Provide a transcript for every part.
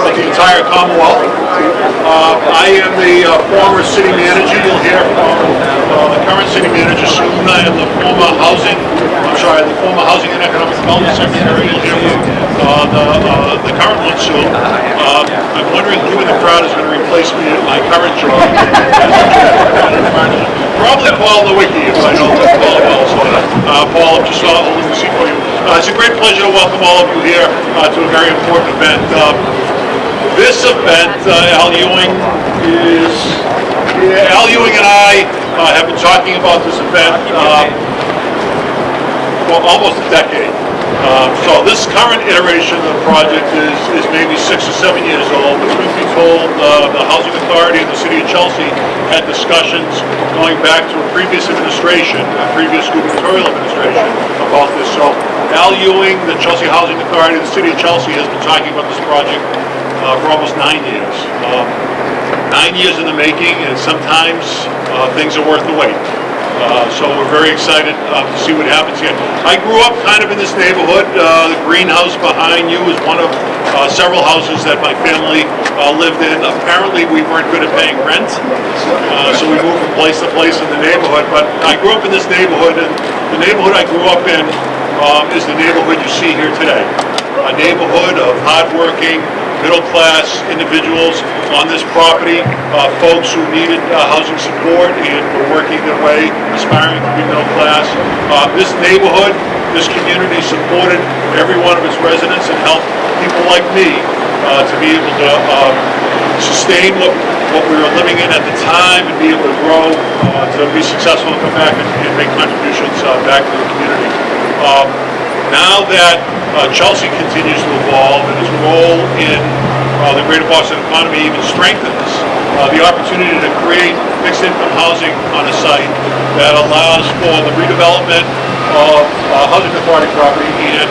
but the entire Commonwealth. I am the former city manager. You'll hear from the current city manager soon. I am the former housing and economic development secretary. You'll hear from the current one soon. I'm wondering who in the crowd is going to replace me at my current job. Probably Paul Lewicki, if I know Paul well. So, Paul, I'm just holding the seat for you. It's a great pleasure to welcome all of you here to a very important event. This event, Al Ewing and I have been talking about this event for almost a decade. So this current iteration of the project is maybe 6 or 7 years old. The truth be told, the Housing Authority and the City of Chelsea had discussions going back to a previous administration, a previous gubernatorial administration about this. So Al Ewing, the Chelsea Housing Authority, the City of Chelsea has been talking about this project for almost 9 years. 9 years in the making, and sometimes things are worth the wait. So we're very excited to see what happens here. I grew up kind of in this neighborhood. The greenhouse behind you is one of several houses that my family lived in. Apparently we weren't good at paying rent, so we moved from place to place in the neighborhood. But I grew up in this neighborhood, and the neighborhood I grew up in is the neighborhood you see here today. A neighborhood of hardworking, middle-class individuals on this property, folks who needed housing support and were working their way, aspiring to be middle-class. This neighborhood, this community supported every one of its residents and helped people like me to be able to sustain what we were living in at the time and be able to grow, to be successful and come back and make contributions back to the community. Now that Chelsea continues to evolve and its role in the greater Boston economy even strengthens, the opportunity to create fixed income housing on a site that allows for the redevelopment of housing authority property and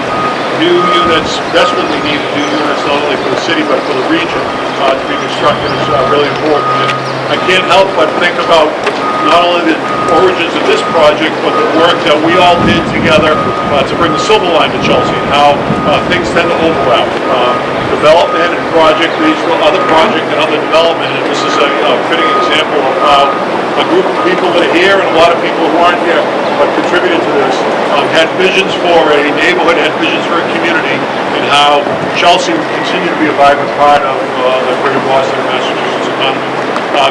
new units, desperately needed new units, not only for the city but for the region, to be constructed is really important. And I can't help but think about not only the origins of this project, but the work that we all did together to bring the Silver Line to Chelsea, and how things tend to overlap. Development and project leads to other project and other development, and this is a fitting example of how a group of people that are here and a lot of people who aren't here but contributed to this had visions for a neighborhood, had visions for a community, and how Chelsea would continue to be a vibrant part of the greater Boston and Massachusetts economy.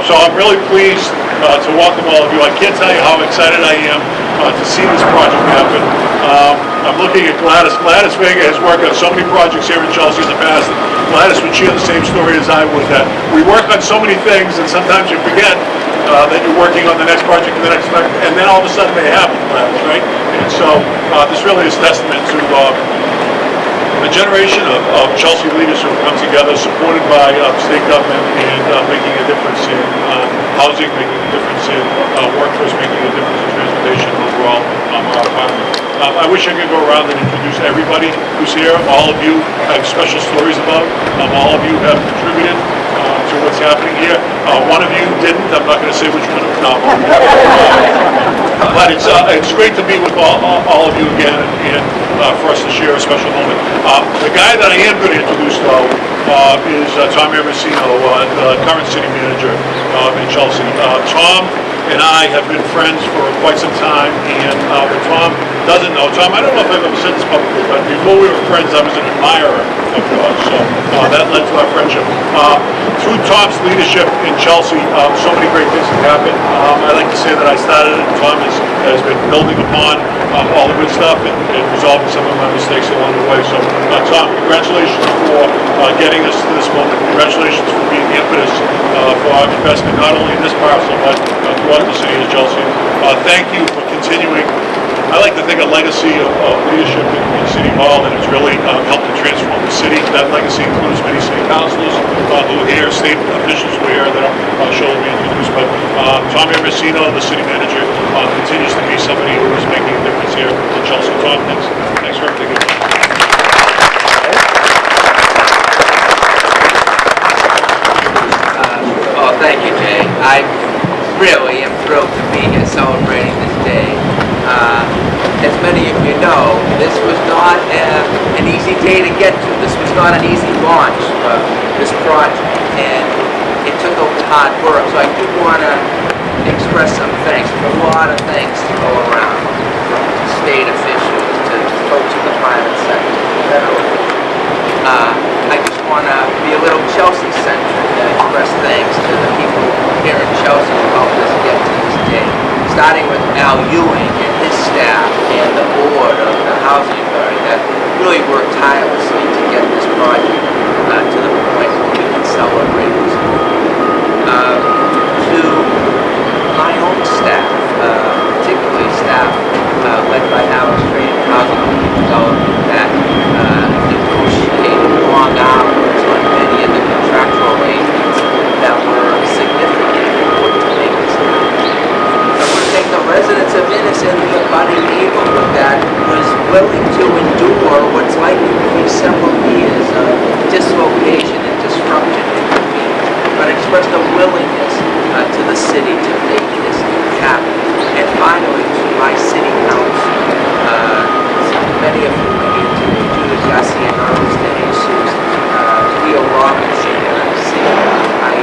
So I'm really pleased to welcome all of you. I can't tell you how excited I am to see this project happen. I'm looking at Gladys. Gladys Vega has worked on so many projects here in Chelsea in the past. Gladys would share the same story as I would, that we work on so many things and sometimes you forget that you're working on the next project and the next project, and then all of a sudden they happen, Gladys, right? And so this really is testament to a generation of Chelsea leaders who have come together, supported by state government, and making a difference in housing, making a difference in workforce, making a difference in transportation overall our economy. I wish I could go around and introduce everybody who's here. All of you have special stories about. All of you have contributed to what's happening here. One of you didn't. I'm not going to say which one. No. But it's great to be with all of you again, and for us to share a special moment. The guy that I am going to introduce, though, is Tom Emercino, the current city manager in Chelsea. Tom and I have been friends for quite some time, and what Tom doesn't know, Tom, I don't know if I've ever said this publicly, but before we were friends, I was an admirer of yours, so that led to our friendship. Through Tom's leadership in Chelsea, so many great things have happened. I like to say that I started it, and Tom has been building upon all the good stuff and resolving some of my mistakes along the way. So, Tom, congratulations for getting us to this moment. Congratulations for being the impetus for our investment, not only in this parcel, but throughout the city of Chelsea. Thank you for continuing, I like to think, a legacy of leadership in City Hall that has really helped to transform the city. That legacy includes many city councilors who are here, state officials who are here that I'm sure will be introduced. But Tom Emercino, the city manager, continues to be somebody who is making a difference here in Chelsea. Tom, thanks for everything. Thank you, Jay. I really am thrilled to be here celebrating this day. As many of you know, this was not an easy day to get to. This was not an easy launch for this project, and it took a hard work. So I do want to express some thanks. There's a lot of thanks to go around, from state officials to folks in the private sector, federal officials. I just want to be a little Chelsea-centric and express thanks to the people here in Chelsea who helped us get to this day. Starting with Al Ewing and his staff and the board of the Housing Authority that really worked tirelessly to get this project to the point where we can celebrate this. To my own staff, particularly staff led by Alex Trade and Housing Development that negotiated long hours on many of the contractual arrangements that were significant and important to make this happen. I want to thank the residents of Innis and the abutting neighborhood that was willing to endure what's likely to be several years of dislocation and disruption in the community, but expressed a willingness to the city to make this happen. And finally, to my city council, many of whom are here today, Judith Garcia and Ernest and Jesus, Leo Robinson, I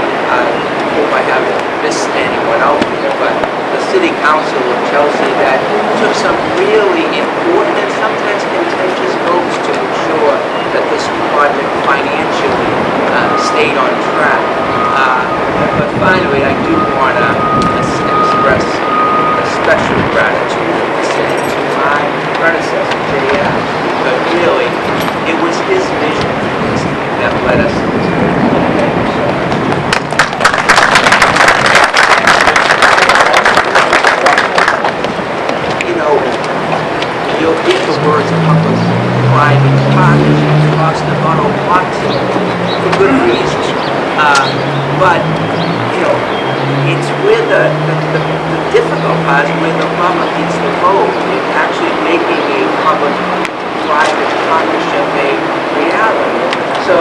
hope I haven't missed anyone out here, but the City Council of Chelsea that took some really important and sometimes contentious votes to ensure that this project financially stayed on track. But finally, I do want to express a special gratitude of the city to my predecessor, J.F., but really, it was his vision for this that led us to this point. Thank you so much. You know, you'll hear the words public-private partnership across the bottle lots for good reasons. But, you know, it's where the difficult part is where the rubber hits the road in actually making a public-private partnership a reality. So,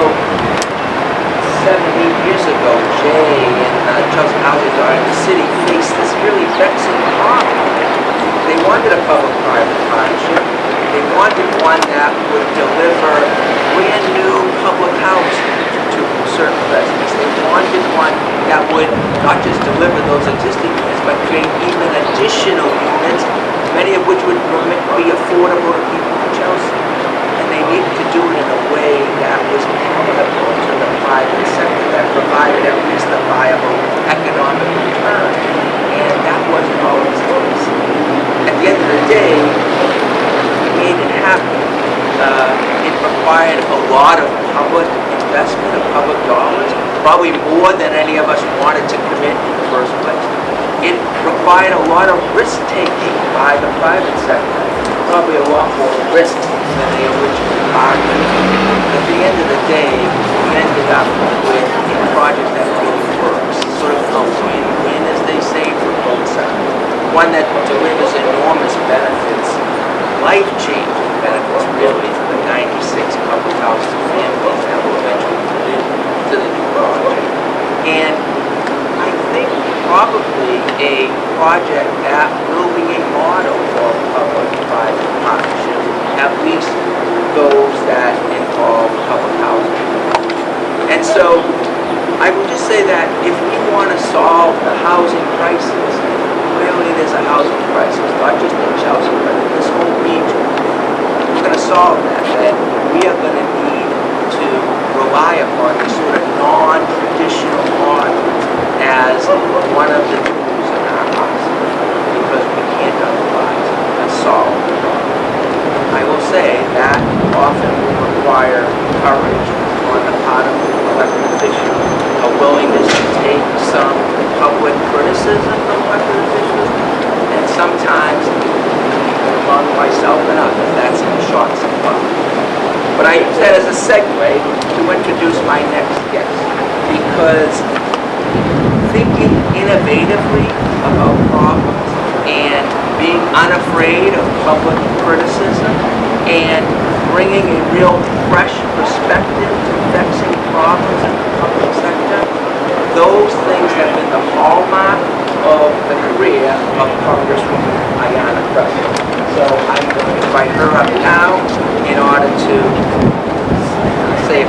7-8 years ago, Jay and Chelsea Housing Authority in the city faced this really vexing problem. They wanted a public-private partnership. They wanted one that would deliver brand new public housing to certain residents. They wanted one that would not just deliver those existing units, but create even additional units, many of which would be affordable to people in Chelsea. And they needed to do it in a way that was palatable to the private sector, that provided at least a viable economic return. And that wasn't always the case. At the end of the day, we made it happen. It required a lot of public investment of public dollars, probably more than any of us wanted to commit in the first place. It required a lot of risk-taking by the private sector, probably a lot more risk than they originally bargained. At the end of the day, we ended up with a project that really works, sort of a win-win, as they say, for both sides. One that delivers enormous benefits, life-changing benefits, really, to the 96 public housing families that will eventually put into the new project. And I think probably a project that will be a model for public-private partnerships, at least those that involve public housing. And so I would just say that if we want to solve the housing crisis, clearly there's a housing crisis, not just in Chelsea, but in this whole region. We're going to solve that, then we are going to need to rely upon the sort of non-traditional model as one of the tools in our arsenal, because we can't otherwise solve the problem. I will say that often will require courage on the part of elected officials, a willingness to take some public criticism from elected officials, and sometimes, among myself and others, that's in short supply. But I use that as a segue to introduce my next guest, because thinking innovatively about problems and being unafraid of public criticism and bringing a real fresh perspective to vexing problems in the public sector, those things have been the hallmark of the career of Congresswoman Ayanna Pressley. So I'm going to invite her up now in order to say a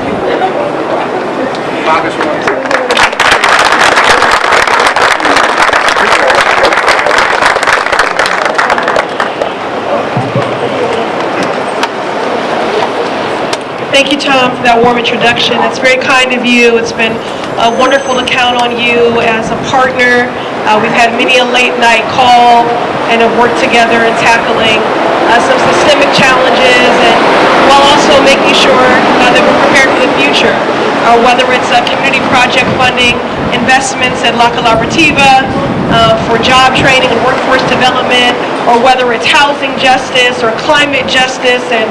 Thank you, Tom, for that warm introduction. It's very kind of you. It's been wonderful to count on you as a partner. We've had many a late night call and have worked together in tackling some systemic challenges, and while also making sure that we're prepared for the future. Whether it's community project funding, investments at La Colaborativa, for job training and workforce development, or whether it's housing justice or climate justice and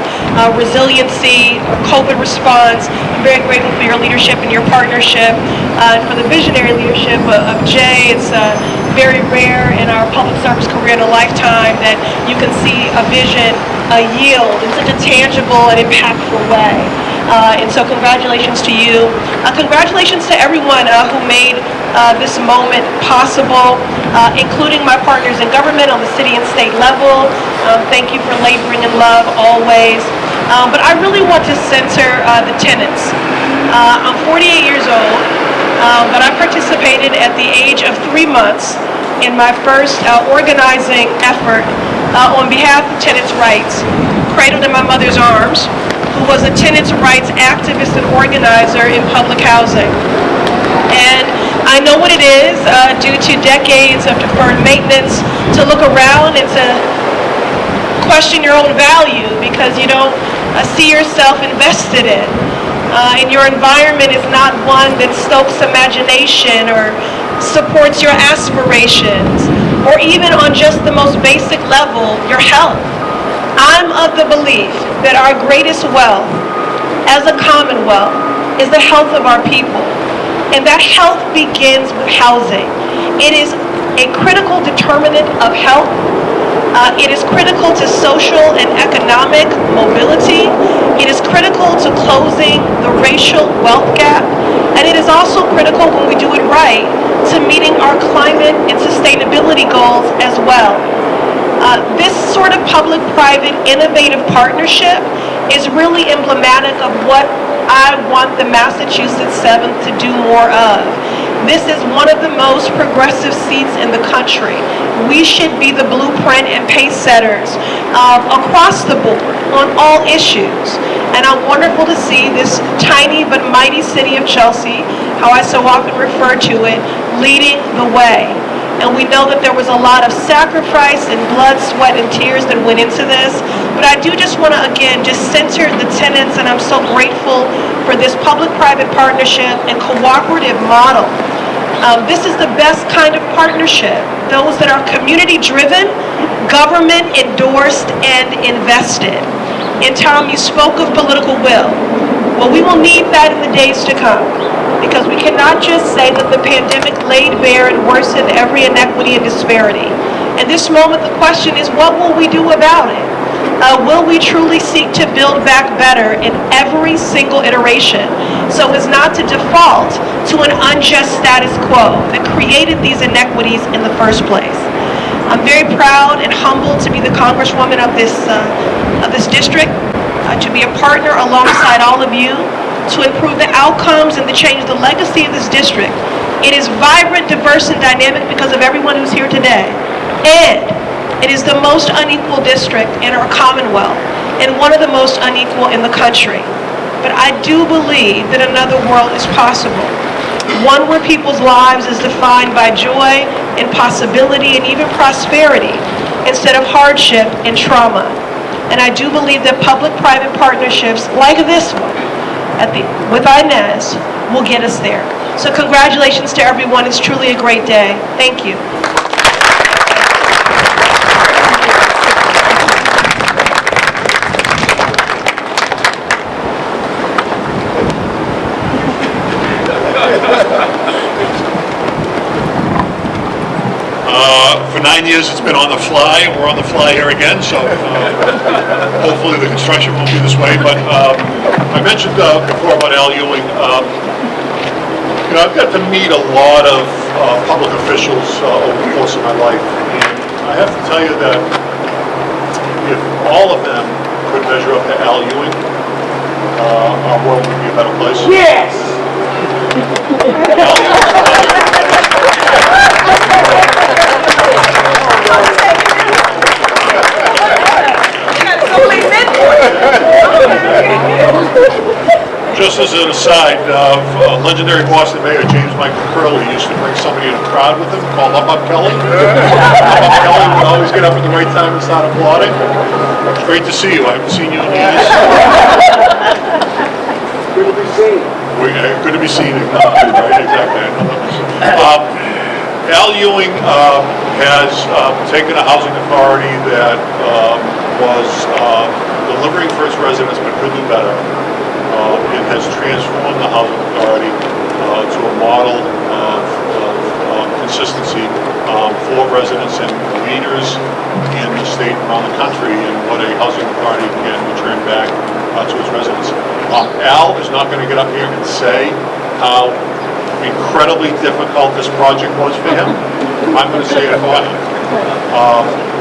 resiliency or COVID response. I'm very grateful for your leadership and your partnership, and for the visionary leadership of Jay. It's very rare in our public service career in a lifetime that you can see a vision yield in such a tangible and impactful way. And so congratulations to you. Congratulations to everyone who made this moment possible, including my partners in government on the city and state level. Thank you for laboring in love always. But I really want to center the tenants. I'm 48 years old, but I participated at the age of 3 months in my first organizing effort on behalf of tenants' rights, cradled in my mother's arms, who was a tenants' rights activist and organizer in public housing. And I know what it is, due to decades of deferred maintenance, to look around and to question your own value because you don't see yourself invested in. And your environment is not one that stokes imagination or supports your aspirations, or even on just the most basic level, your health. I'm of the belief that our greatest wealth as a commonwealth is the health of our people. And that health begins with housing. It is a critical determinant of health. It is critical to social and economic mobility. It is critical to closing the racial wealth gap. And it is also critical, when we do it right, to meeting our climate and sustainability goals as well. This sort of public-private innovative partnership is really emblematic of what I want the Massachusetts 7th to do more of. This is one of the most progressive seats in the country. We should be the blueprint and pace setters across the board on all issues. And I'm wonderful to see this tiny but mighty city of Chelsea, how I so often refer to it, leading the way. And we know that there was a lot of sacrifice and blood, sweat, and tears that went into this. But I do just want to, again, just center the tenants, and I'm so grateful for this public-private partnership and cooperative model. This is the best kind of partnership. Those that are community-driven, government-endorsed, and invested. And Tom, you spoke of political will. Well, we will need that in the days to come, because we cannot just say that the pandemic laid bare and worsened every inequity and disparity. In this moment, the question is, what will we do about it? Will we truly seek to build back better in every single iteration, so as not to default to an unjust status quo that created these inequities in the first place? I'm very proud and humbled to be the Congresswoman of this district, to be a partner alongside all of you to improve the outcomes and to change the legacy of this district. It is vibrant, diverse, and dynamic because of everyone who's here today. And it is the most unequal district in our Commonwealth and one of the most unequal in the country. But I do believe that another world is possible. One where people's lives is defined by joy and possibility and even prosperity instead of hardship and trauma. And I do believe that public-private partnerships like this one with Inez will get us there. So congratulations to everyone. It's truly a great day. Thank you. For 9 years, it's been on the fly, and we're on the fly here again, so hopefully the construction won't be this way. But I mentioned before about Al Ewing. I've got to meet a lot of public officials over the course of my life, and I have to tell you that if all of them could measure up to Al Ewing, our world would be a better place. Yes! Just as an aside, legendary Boston Mayor James Michael Curley used to bring somebody in a crowd with him called Up Kelly. Up Kelly would always get up at the right time and start applauding. It's great to see you. I haven't seen you in years. Good to be seen. Good to be seen. Right, exactly. Al Ewing has taken a housing authority that was delivering for its residents but could do better. It has transformed the housing authority to a model of consistency for residents and leaders in the state and around the country in what a housing authority can return back to its residents. Al is not going to get up here and say how incredibly difficult this project was for him. I'm going to say it for him.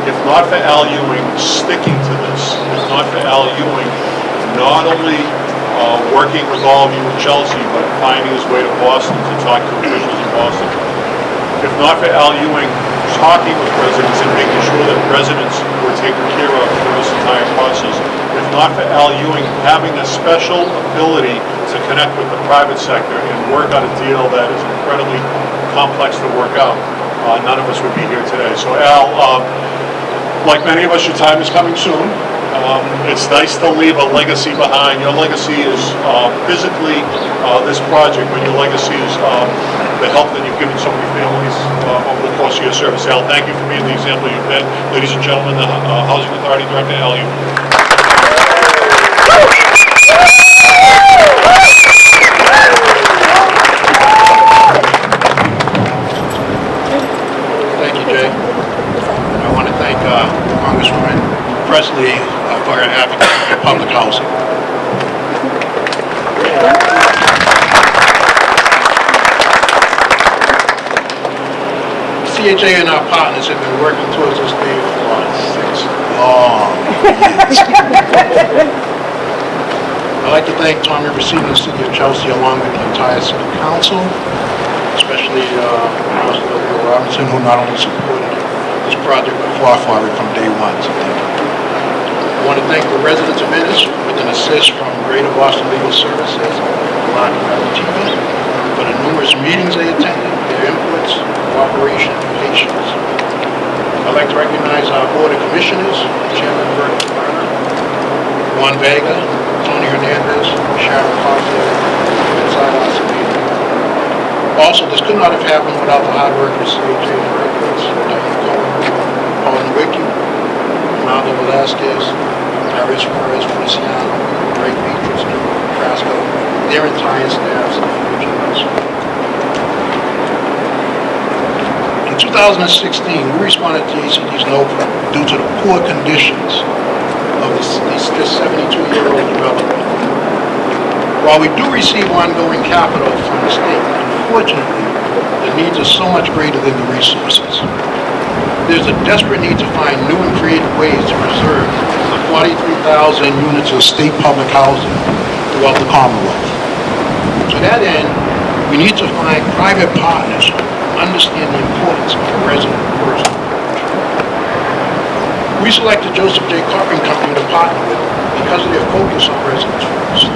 If not for Al Ewing sticking to this, if not for Al Ewing not only working with all of you in Chelsea, but finding his way to Boston to talk to officials in Boston, if not for Al Ewing talking with residents and making sure that residents were taken care of through this entire process, if not for Al Ewing having a special ability to connect with the private sector and work out a deal that is incredibly complex to work out, none of us would be here today. So Al, like many of us, your time is coming soon. It's nice to leave a legacy behind. Your legacy is physically this project, but your legacy is the help that you've given so many families over the course of your service. Al, thank you for being the example you've been. Ladies and gentlemen, the Housing Authority Director, Al Ewing. Thank you, Jay. I want to thank Congresswoman Presley for her advocacy for public housing. CHA and our partners have been working towards this day for 6 long years. I'd like to thank Tommy Racine and the City of Chelsea along with the entire City Council, especially Councilor Bill Robinson, who not only supported this project but fought for it from day one. So thank you. I want to thank the residents of Ennis with an assist from Greater Boston Legal Services, Block TV, for the numerous meetings they attended, their inputs, cooperation, and patience. I'd like to recognize our Board of Commissioners, Chairman Bert Garner, Juan Vega, Tony Hernandez, Sharon Foster, and Silas Acevedo. Also, this could not have happened without the hard work of CHA directors, Diane Cohen, Paul Nowicki, Ronaldo Velasquez, Paris Perez Feliciano, Greg Beatrice, Trasco, their entire staffs and individuals. In 2016, we responded to ACD's NOPA due to the poor conditions of this 72-year-old development. While we do receive ongoing capital from the state, unfortunately, the needs are so much greater than the resources. There's a desperate need to find new and creative ways to preserve the 43,000 units of state public housing throughout the Commonwealth. To that end, we need to find private partners who understand the importance of the resident first. We selected Joseph J. Carpenter Company to partner with because of their focus on residents first,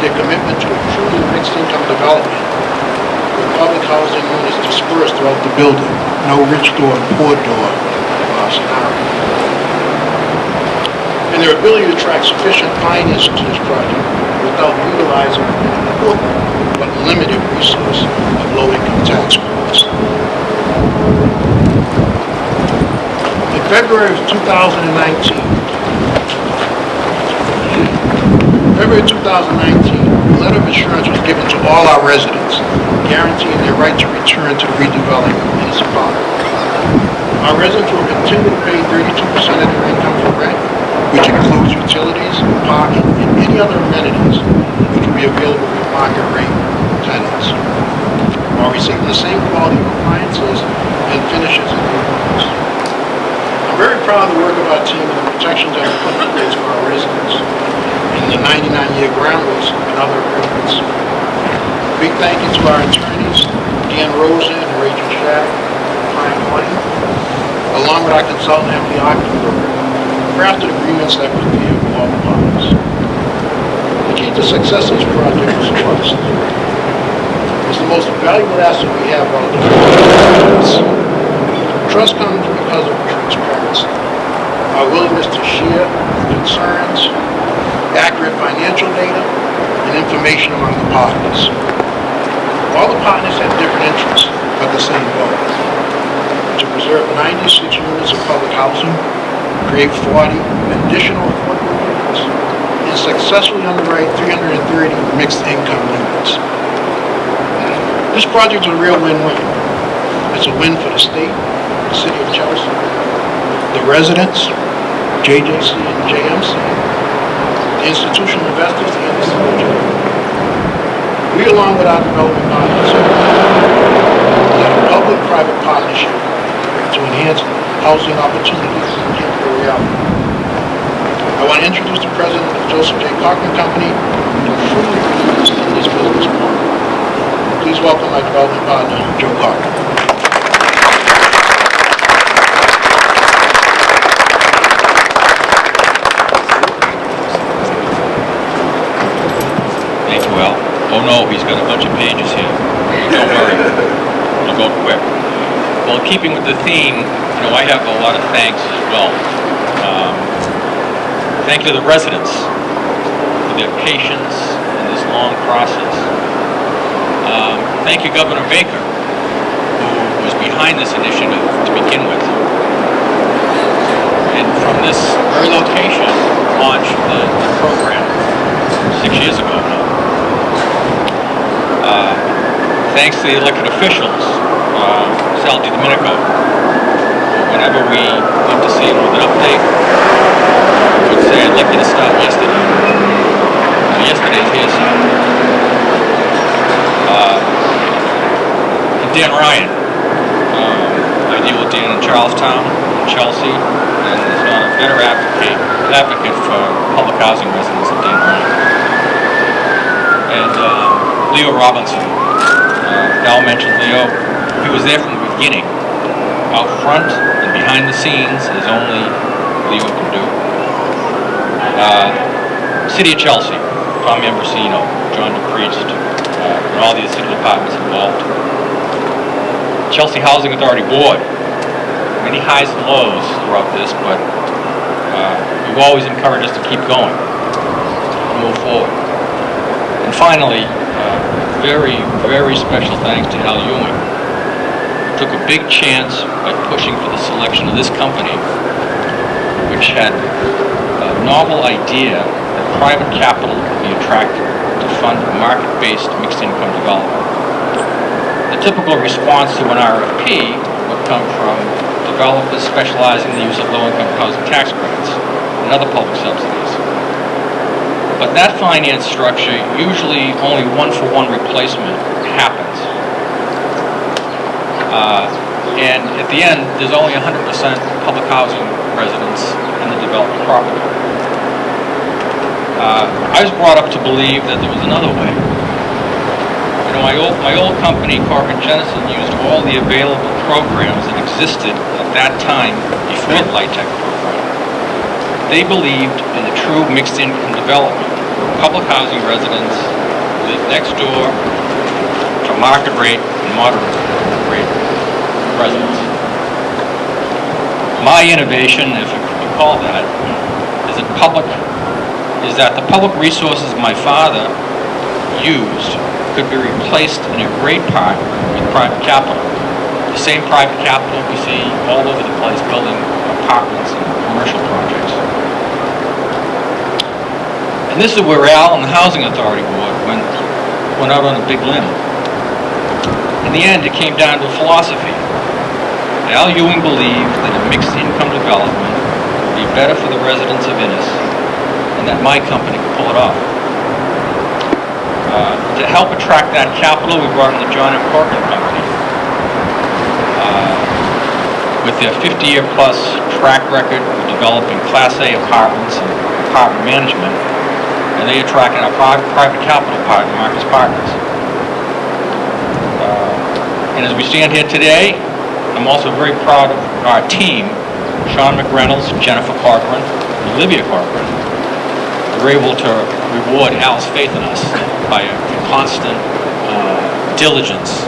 their commitment to a truly mixed-income development with public housing units dispersed throughout the building, no rich door and poor door scenario, and their ability to attract sufficient financing to this project without utilizing an important but limited resource of low-income taxpayers. In February of 2019, a letter of assurance was given to all our residents, guaranteeing their right to return to the redevelopment municipality. Our residents will continue to pay 32% of their income for rent, which includes utilities, parking, and any other amenities which will be available for market rate tenants, while receiving the same quality of appliances and finishes in their homes. I'm very proud of the work of our team and the protections that we put in place for our residents in the 99-year ground lease and other agreements. Big thank you to our attorneys, Dan Rosen and Rachel Shack, Pine Money, along with our consultant, Emily Ockenberg, crafted agreements that were clear for all the parties. The key to the success of this project is trust. It's the most valuable asset we have relative to us. Trust comes because of transparency, our willingness to share concerns, accurate financial data, and information among the partners. All the partners have different interests, but the same goal: to preserve 96 units of public housing, create 40 additional affordable units, and successfully underwrite 330 mixed-income units. This project is a real win-win. It's a win for the state, the city of Chelsea, the residents, JJC and JMC, the institutional investors, and the city. We, along with our development partners, led a public-private partnership to enhance housing opportunities in Campbell reality. I want to introduce the president of Joseph J. Cochran Company to truly lead in this business model. Please welcome my development partner, Joe Cochran. Thank you, Al. Oh no, he's got a bunch of pages here. Don't worry, it'll go quick. Well, in keeping with the theme, I have a lot of thanks as well. Thank you to the residents for their patience in this long process. Thank you, Governor Baker, who was behind this initiative to begin with. And from this very location, launched the program 6 years ago now. Thanks to the elected officials, Sal DiDomenico, whenever we went to see him with an update, he would say, I'd like you to start yesterday. Well, yesterday's here, Sal. And Dan Ryan. I deal with Dan in Charlestown, Chelsea, and is not a better advocate for public housing residents than Dan Ryan. And Leo Robinson. Al mentioned Leo. He was there from the beginning, out front and behind the scenes, as only Leo can do. City of Chelsea, Tom Ambrosino, John DePriest, and all the city departments involved. Chelsea Housing Authority Board, many highs and lows throughout this, but you've always encouraged us to keep going and move forward. And finally, very, very special thanks to Al Ewing, who took a big chance by pushing for the selection of this company, which had a novel idea that private capital could be attracted to fund market-based mixed-income development. The typical response to an RFP would come from developers specializing in the use of low-income housing tax credits and other public subsidies. But that finance structure, usually only one-for-one replacement, happens. And at the end, there's only 100% public housing residents in the developed property. I was brought up to believe that there was another way. My old company, Cochran Jennison, used all the available programs that existed at that time before the LIHTC program. They believed in a true mixed-income development where public housing residents live next door to market rate and moderate rate residents. My innovation, if you could call that, is that the public resources my father used could be replaced in a great part with private capital. The same private capital we see all over the place building apartments and commercial projects. And this is where Al and the Housing Authority Board went out on a big limb. In the end, it came down to philosophy. Al Ewing believed that a mixed income development would be better for the residents of Innis and that my company could pull it off. To help attract that capital, we brought in the John M. Cochran Company. With their 50-year plus track record of developing Class A apartments and apartment management, and they attracted our private capital partner, Marcus Partners. And as we stand here today, I'm also very proud of our team, Sean McReynolds, Jennifer Cochran, and Olivia Cochran. We're able to reward Al's faith in us by a constant diligence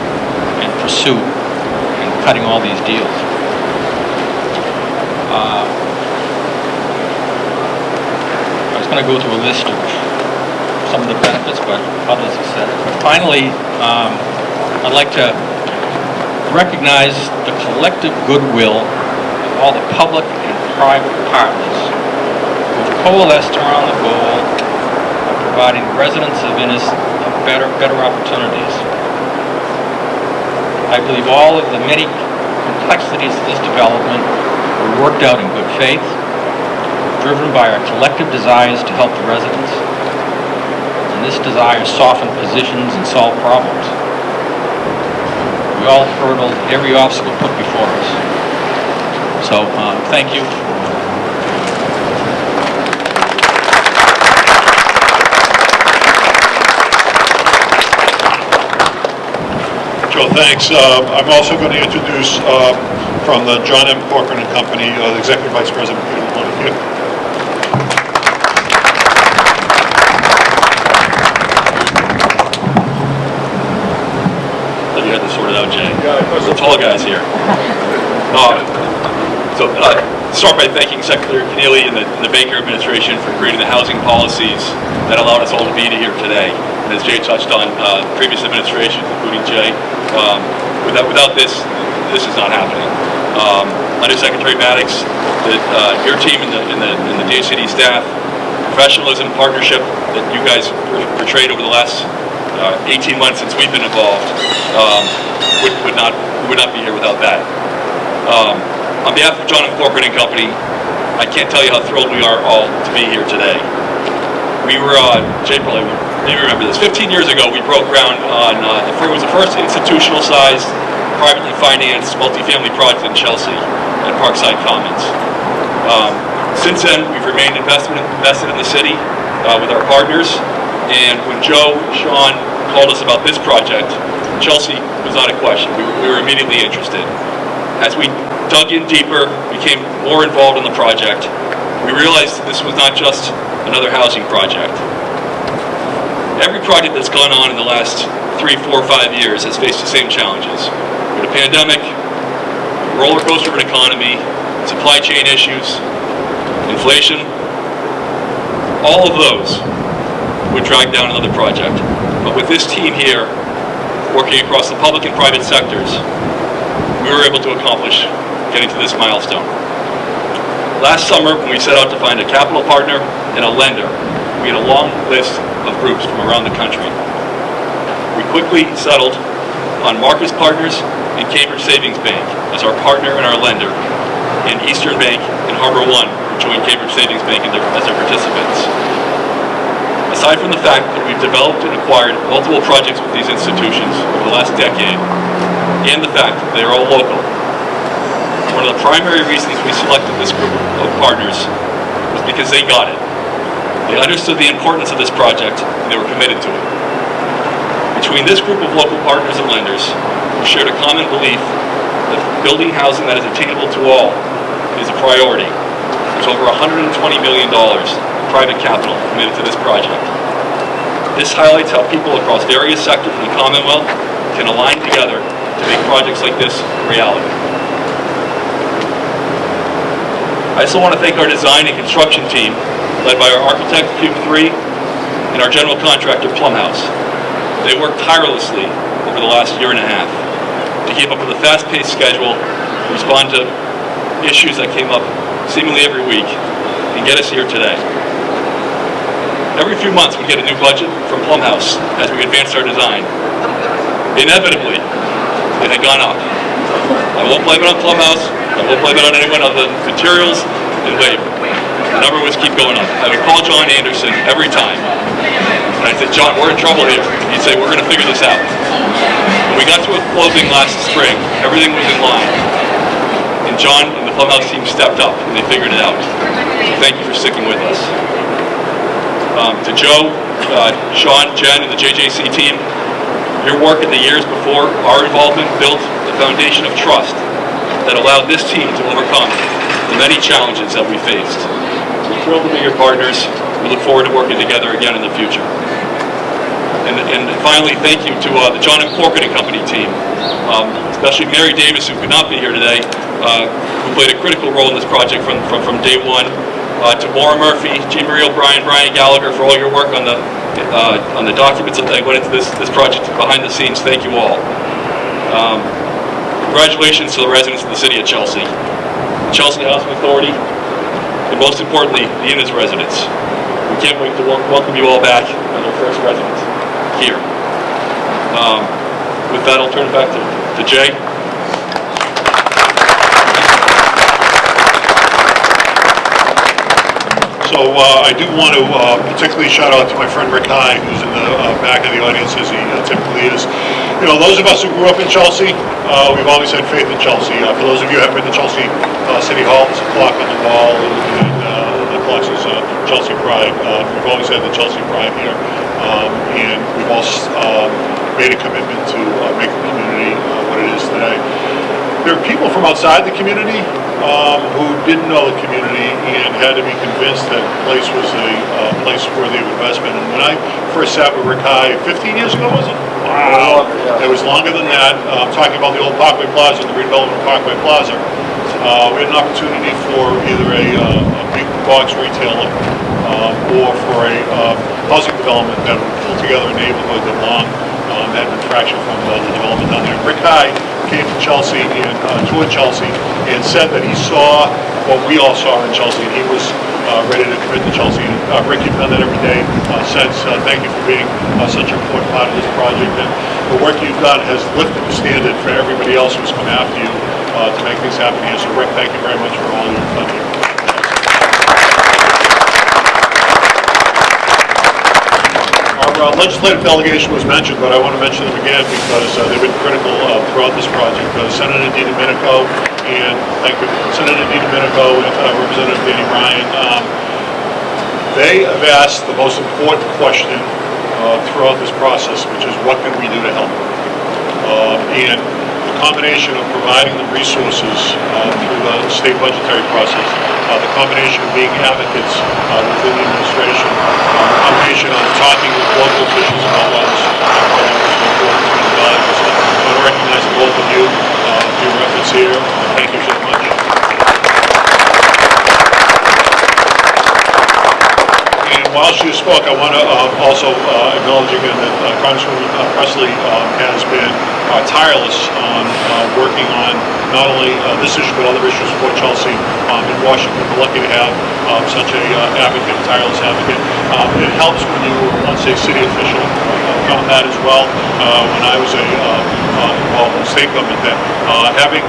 and pursuit and cutting all these deals. I was going to go through a list of some of the benefits, but others have said it. But finally, I'd like to recognize the collective goodwill of all the public and private partners who have coalesced around the goal of providing residents of Innis better opportunities. I believe all of the many complexities of this development were worked out in good faith, driven by our collective desires to help the residents. And this desire softened positions and solved problems. We all hurdled every obstacle put before us. So, thank you. Joe, thanks. I'm also going to introduce from the John M. Corcoran and Company, the Executive Vice President, Peter Montague. You had this sorted out, Jay. The tall guys here. Start by thanking Secretary Keneally and the Baker administration for creating the housing policies that allowed us all to be here today. And as Jay touched on, previous administrations, including Jay, without this is not happening. Under Secretary Maddox, your team and the DHCD staff, professionalism, partnership that you guys portrayed over the last 18 months since we've been involved, we would not be here without that. On behalf of John M. Corcoran and Company, I can't tell you how thrilled we are all to be here today. We were, Jay probably maybe remember this, 15 years ago we broke ground on, it was the first institutional-sized, privately financed, multifamily project in Chelsea at Parkside Commons. Since then, we've remained invested in the city with our partners, and when Joe and Sean called us about this project, Chelsea was not a question. We were immediately interested. As we dug in deeper, became more involved in the project, we realized this was not just another housing project. Every project that's gone on in the last 3, 4, 5 years has faced the same challenges. With a pandemic, roller coaster of an economy, supply chain issues, inflation, all of those would drag down another project. But with this team here, working across the public and private sectors, we were able to accomplish getting to this milestone. Last summer, when we set out to find a capital partner and a lender, we had a long list of groups from around the country. We quickly settled on Marcus Partners and Cambridge Savings Bank as our partner and our lender, and Eastern Bank and Harbor One, who joined Cambridge Savings Bank as their participants. Aside from the fact that we've developed and acquired multiple projects with these institutions over the last decade, and the fact that they're all local, one of the primary reasons we selected this group of partners was because they got it. They understood the importance of this project, and they were committed to it. Between this group of local partners and lenders, we shared a common belief that building housing that is attainable to all is a priority. There's over $120 million in private capital committed to this project. This highlights how people across various sectors in the Commonwealth can align together to make projects like this a reality. I also want to thank our design and construction team, led by our architect, Cube 3, and our general contractor, Plumhouse. They worked tirelessly over the last year and a half to keep up with a fast-paced schedule, respond to issues that came up seemingly every week, and get us here today. Every few months we get a new budget from Plumhouse as we advanced our design. Inevitably, it had gone up. I won't blame it on Plumhouse, I won't blame it on anyone other than materials and labor. The number was keep going up. I would call John Anderson every time, and I'd say, John, we're in trouble here. He'd say, we're going to figure this out. When we got to a closing last spring, everything was in line. And John and the Plumhouse team stepped up, and they figured it out. So thank you for sticking with us. To Joe, Sean, Jen, and the JJC team, your work in the years before our involvement built the foundation of trust that allowed this team to overcome the many challenges that we faced. We're thrilled to be your partners, We look forward to working together again in the future. And finally, thank you to the John and Corcoran Company team, especially Mary Davis, who could not be here today, who played a critical role in this project from day one. To Maura Murphy, Jean Marie O'Brien, Brian Gallagher, for all your work on the documents that went into this project behind the scenes. Thank you all. Congratulations to the residents of the city of Chelsea, the Chelsea Housing Authority, and most importantly, the Innes residents. We can't wait to welcome you all back as our first residents here. With that, I'll turn it back to Jay. So I do want to particularly shout out to my friend Rick High, who's in the back of the audience, as he typically is. You know, those of us who grew up in Chelsea, we've always had faith in Chelsea. For those of you who have been to Chelsea City Hall, there's a clock on the wall, and the clock says Chelsea Pride. We've always had the Chelsea Pride here, and we've all made a commitment to make the community what it is today. There are people from outside the community who didn't know the community and had to be convinced that the place was a place worthy of investment. And when I first sat with Rick High, 15 years ago, was it? Wow. It was longer than that. Talking about the old Parkway Plaza, the redevelopment of Parkway Plaza. We had an opportunity for either a big box retailer or for a housing development that would pull together a neighborhood that had been fractured from the development down there. Rick High came to Chelsea and toured Chelsea and said that he saw what we all saw in Chelsea, and he was ready to commit to Chelsea. And Rick, you've done that every day since. Thank you for being such an important part of this project, and the work you've done has lifted the standard for everybody else who's come after you to make things happen here. So Rick, thank you very much for all you've done here. Our legislative delegation was mentioned, but I want to mention them again because they've been critical throughout this project. Senator Di Domenico and Senator Di Domenico and Representative Danny Ryan. They have asked the most important question throughout this process, which is what can we do to help? And the combination of providing the resources through the state budgetary process, the combination of being advocates within the administration, the combination of talking with local officials about why this project is so important to the values. So I want to recognize both of you for your efforts here. Thank you so much. And while she spoke, I want to also acknowledge again that Congresswoman Presley has been tireless on working on not only this issue but other issues for Chelsea in Washington. We're lucky to have such a advocate, tireless advocate. It helps when you were once a city official. Found that as well when I was involved in state government. That having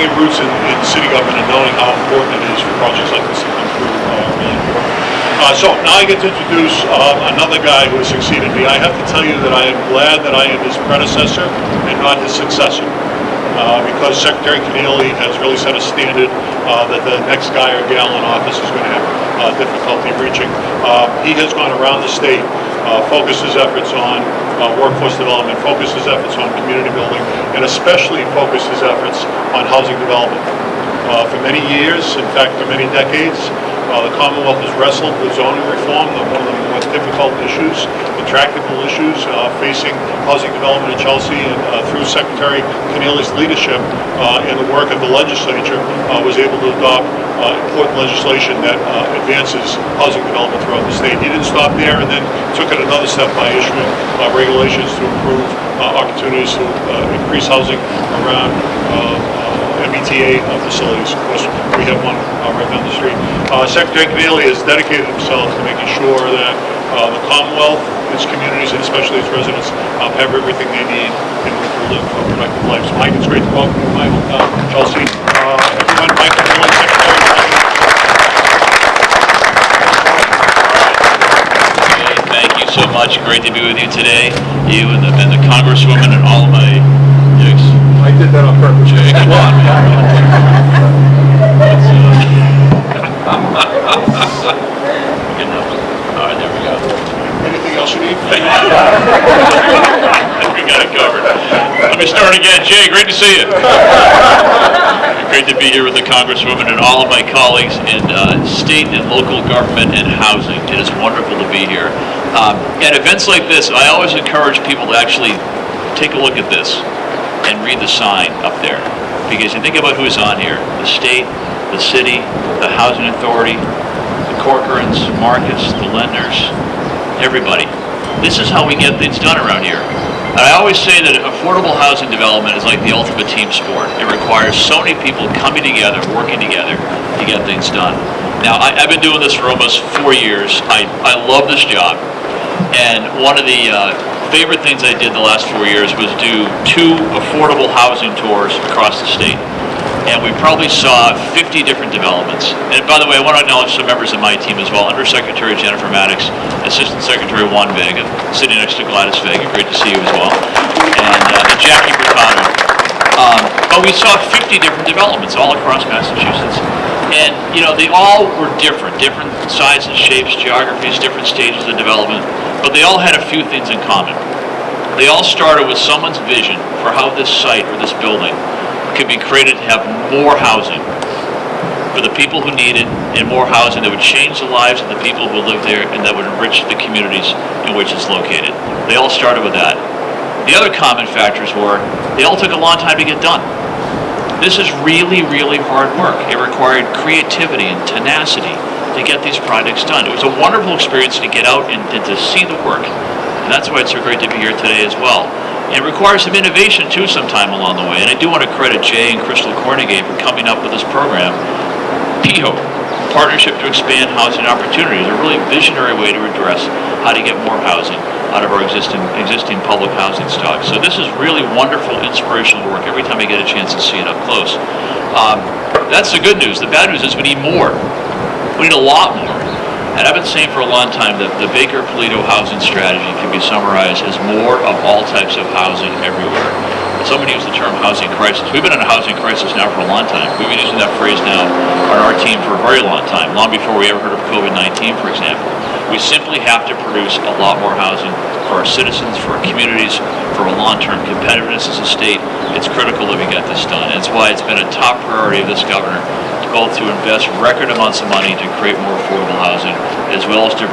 your roots in city government and knowing how important it is for projects like this to come through really important. So now I get to introduce another guy who has succeeded me. I have to tell you that I am glad that I am his predecessor and not his successor, because Secretary Keneally has really set a standard that the next guy or gal in office is going to have difficulty reaching. He has gone around the state, focused his efforts on workforce development, focused his efforts on community building, and especially focused his efforts on housing development. For many years, in fact, for many decades, the Commonwealth has wrestled with zoning reform, one of the more difficult issues, intractable issues facing housing development in Chelsea, and through Secretary Keneally's leadership and the work of the legislature, was able to adopt important legislation that advances housing development throughout the state. He didn't stop there and then took it another step by issuing regulations to improve opportunities to increase housing around MBTA facilities. Of course, we have one right down the street. Secretary Keneally has dedicated himself to making sure that the Commonwealth, its communities, and especially its residents have everything they need in order to live productive lives. Mike, it's great to welcome you, Mike, Chelsea. Everyone, Mike Keneally, Secretary. Thank you so much. Great to be with you today. You and the Congresswoman and all of my dicks. I did that on purpose. Jay, come on, man. Good enough. All right, there we go. Anything else you need? We got it covered. me start again. Jay, great to see you. Great to be here with the Congresswoman and all of my colleagues in state and local government and housing. It is wonderful to be here. At events like this, I always encourage people to actually take a look at this and read the sign up there. Because you think about who's on here, the state, the city, the housing authority, the Corcorans, Marcus, the lenders, everybody. This is how we get things done around here. And I always say that affordable housing development is like the ultimate team sport. It requires so many people coming together, working together to get things done. Now, I've been doing this for almost 4 years. I love this job. And one of the favorite things I did the last 4 years was do 2 affordable housing tours across the state. And we probably saw 50 different developments. And by the way, I want to acknowledge some members of my team as well. Undersecretary Jennifer Maddox, Assistant Secretary Juan Vega, sitting next to Gladys Vega. Great to see you as well. And Jackie Bricado. But we saw 50 different developments all across Massachusetts. And, you know, they all were different sizes, shapes, geographies, different stages of development. But they all had a few things in common. They all started with someone's vision for how this site or this building could be created to have more housing for the people who need it, and more housing that would change the lives of the people who live there and that would enrich the communities in which it's located. They all started with that. The other common factors were they all took a long time to get done. This is really, really hard work. It required creativity and tenacity to get these projects done. It was a wonderful experience to get out and to see the work. And that's why it's so great to be here today as well. And it requires some innovation too sometime along the way. And I do want to credit Jay and Crystal Cornegay for coming up with this program. PHO, Partnership to Expand Housing Opportunities, a really visionary way to address how to get more housing out of our existing public housing stock. So this is really wonderful, inspirational work every time I get a chance to see it up close. That's the good news. The bad news is we need more. We need a lot more. And I've been saying for a long time that the Baker-Polito housing strategy can be summarized as more of all types of housing everywhere. Somebody used the term housing crisis. We've been in a housing crisis now for a long time. We've been using that phrase now on our team for a very long time, long before we ever heard of COVID-19, for example. We simply have to produce a lot more housing for our citizens, for our communities, for our long-term competitiveness as a state. It's critical that we get this done. It's why it's been a top priority of this governor both to invest record amounts of money to create more affordable housing, as well as to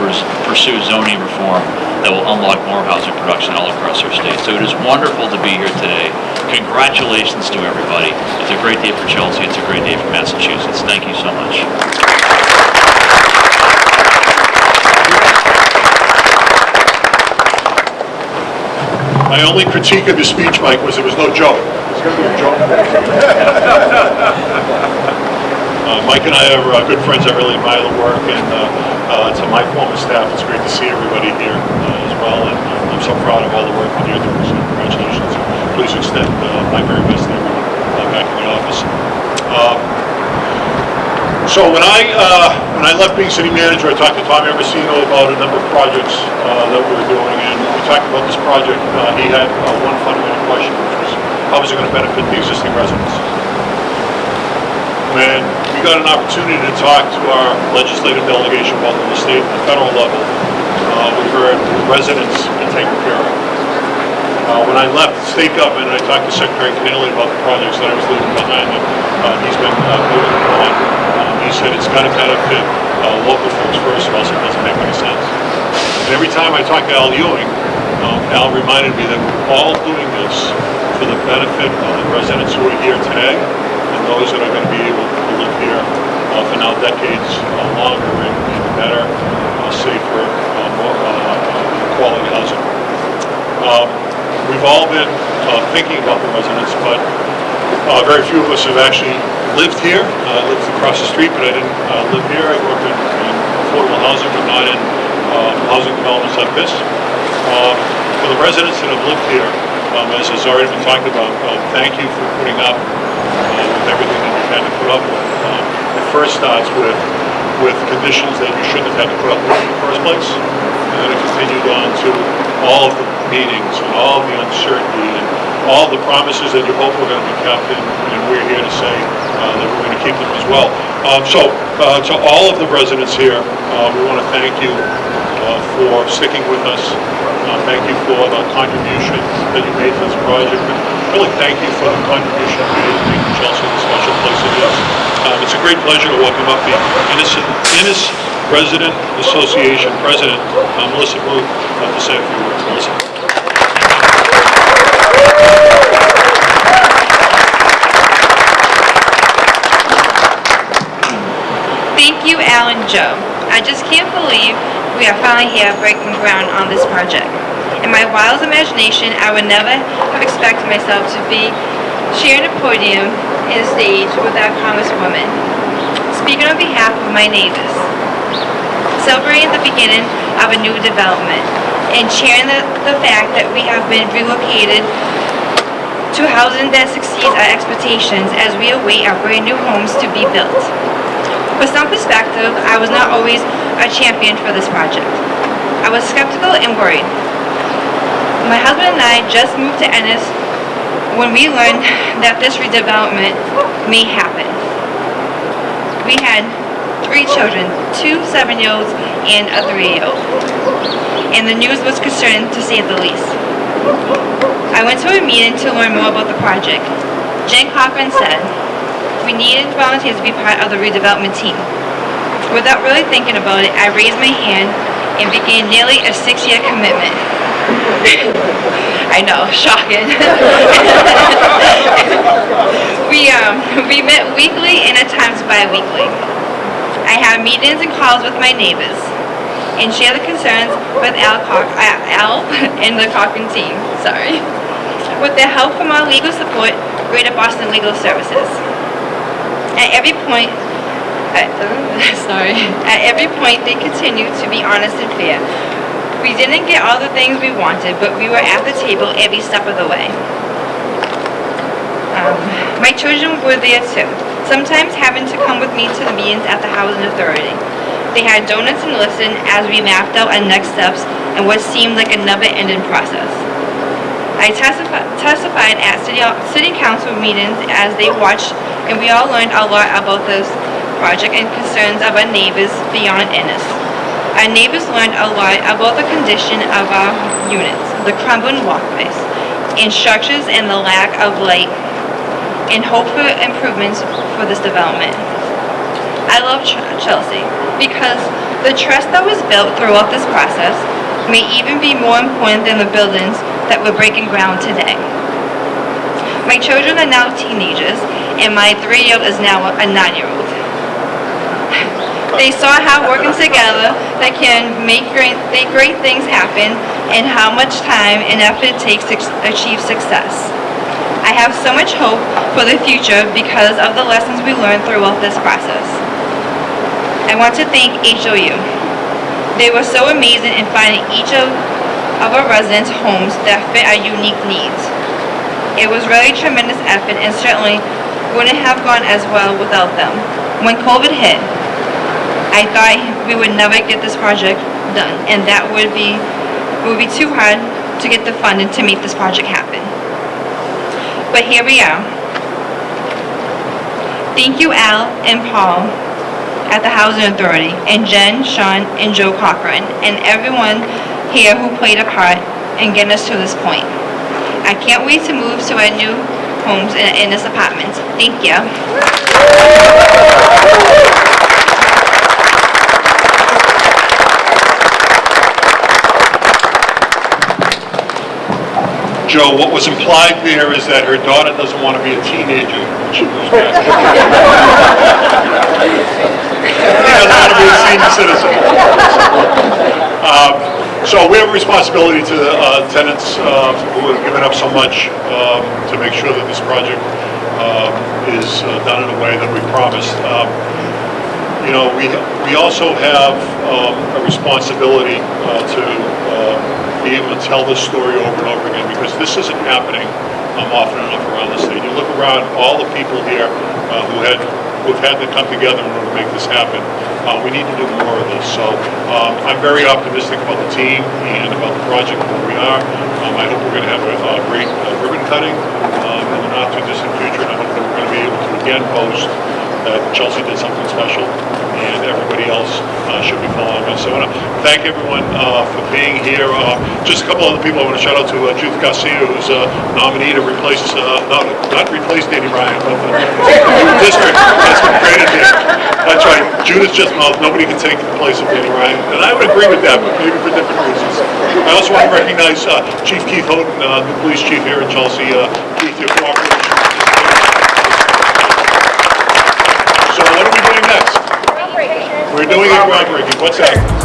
pursue zoning reform that will unlock more housing production all across our state. So it is wonderful to be here today. Congratulations to everybody. It's a great day for Chelsea. It's a great day for Massachusetts. Thank you so much. My only critique of your speech, Mike, was there was no joke. There's going to be a joke. Mike and I are good friends. I really admire the work, and to my former staff, it's great to see everybody here as well. And I'm so proud of all the work that you're doing. So congratulations. Please extend my very best to everyone back in the office. So when I left being city manager, I talked to Tommy Ambrosino about a number of projects that we were doing, and when we talked about this project, he had one fundamental question, which was how was it going to benefit the existing residents? When we got an opportunity to talk to our legislative delegation, both on the state and the federal level, we heard residents been taken care of. When I left state government, I talked to Secretary Keneally about the projects that I was leaving behind, and he's been moving on. He said it's got to benefit local folks first, or else it doesn't make any sense. And every time I talked to Al Ewing, Al reminded me that we're all doing this for the benefit of the residents who are here today, and those that are going to be able to live here for now decades longer in better, safer, more quality housing. We've all been thinking about the residents, but very few of us have actually lived here. I lived across the street, but I didn't live here. I grew up in affordable housing, but not in housing developments like this. For the residents that have lived here, as has already been talked about, thank you for putting up with everything that you've had to put up with. It first starts with conditions that you shouldn't have had to put up with in the first place, and then it continued on to all of the meetings and all of the uncertainty and all the promises that you hope were going to be kept, and we're here to say that we're going to keep them as well. So to all of the residents here, we want to thank you for sticking with us. Thank you for the contribution that you made to this project. And really thank you for the contribution you made to making Chelsea the special place it is. It's a great pleasure to welcome up the Innis Resident Association President, Melissa Booth, to say a few words. Melissa. Thank you, Al and Joe. I just can't believe we are finally here breaking ground on this project. In my wildest imagination, I would never have expected myself to be sharing a podium and stage with our Congresswoman, speaking on behalf of my neighbors, celebrating the beginning of a new development, and sharing the fact that we have been relocated to housing that exceeds our expectations as we await our brand new homes to be built. For some perspective, I was not always a champion for this project. I was skeptical and worried. My husband and I just moved to Ennis when we learned that this redevelopment may happen. We had 3 children, 2 7-year-olds and a 3-year-old. And the news was concerning to say the least. I went to a meeting to learn more about the project. Jen Cochran said, we needed volunteers to be part of the redevelopment team. Without really thinking about it, I raised my hand and began nearly a 6-year commitment. I know, shocking. We met weekly and at times bi-weekly. I had meetings and calls with my neighbors and share the concerns with Al and the Cochran team. Sorry. With the help from our legal support, Greater Boston Legal Services. At every point, they continued to be honest and fair. We didn't get all the things we wanted, but we were at the table every step of the way. My children were there too, sometimes having to come with me to the meetings at the Housing Authority. They had donuts and listened as we mapped out our next steps and what seemed like a never-ending process. I testified at city council meetings as they watched, and we all learned a lot about this project and concerns of our neighbors beyond Ennis. Our neighbors learned a lot about the condition of our units, the crumbling walkways, and structures and the lack of light, and hope for improvements for this development. I love Chelsea because the trust that was built throughout this process may even be more important than the buildings that we're breaking ground today. My children are now teenagers, and my 3-year-old is now a 9-year-old. They saw how working together that can make great things happen and how much time and effort it takes to achieve success. I have so much hope for the future because of the lessons we learned throughout this process. I want to thank HOU. They were so amazing in finding each of our residents' homes that fit our unique needs. It was really tremendous effort and certainly wouldn't have gone as well without them. When COVID hit, I thought we would never get this project done, and that it would be too hard to get the funding to make this project happen. But here we are. Thank you, Al and Paul at the Housing Authority, and Jen, Sean, and Joe Cochran, and everyone here who played a part in getting us to this point. I can't wait to move to our new homes in this apartment. Thank you. Joe, what was implied there is that her daughter doesn't want to be a teenager when she moves back. She doesn't want to be a senior citizen. So we have a responsibility to the tenants who have given up so much to make sure that this project is done in a way that we promised. You know, we also have a responsibility to be able to tell this story over and over again, because this isn't happening often enough around the state. You look around, all the people here who've had to come together in order to make this happen. We need to do more of this. So I'm very optimistic about the team and about the project where we are. I hope we're going to have a great ribbon cutting in the not too distant future, and I hope that we're going to be able to again boast that Chelsea did something special, and everybody else should be following us. So I want to thank everyone for being here. Just a couple other people I want to shout out to. Judith Garcia, who's a nominee to replace, not replace Danny Ryan, but the new district that's been created here. That's right. Judith just mouthed, nobody can take the place of Danny Ryan. And I would agree with that, but maybe for different reasons. I also want to recognize Chief Keith Houghton, the police chief here in Chelsea. Keith, your cooperation. So what are we doing next? We're doing a groundbreaking. What's that?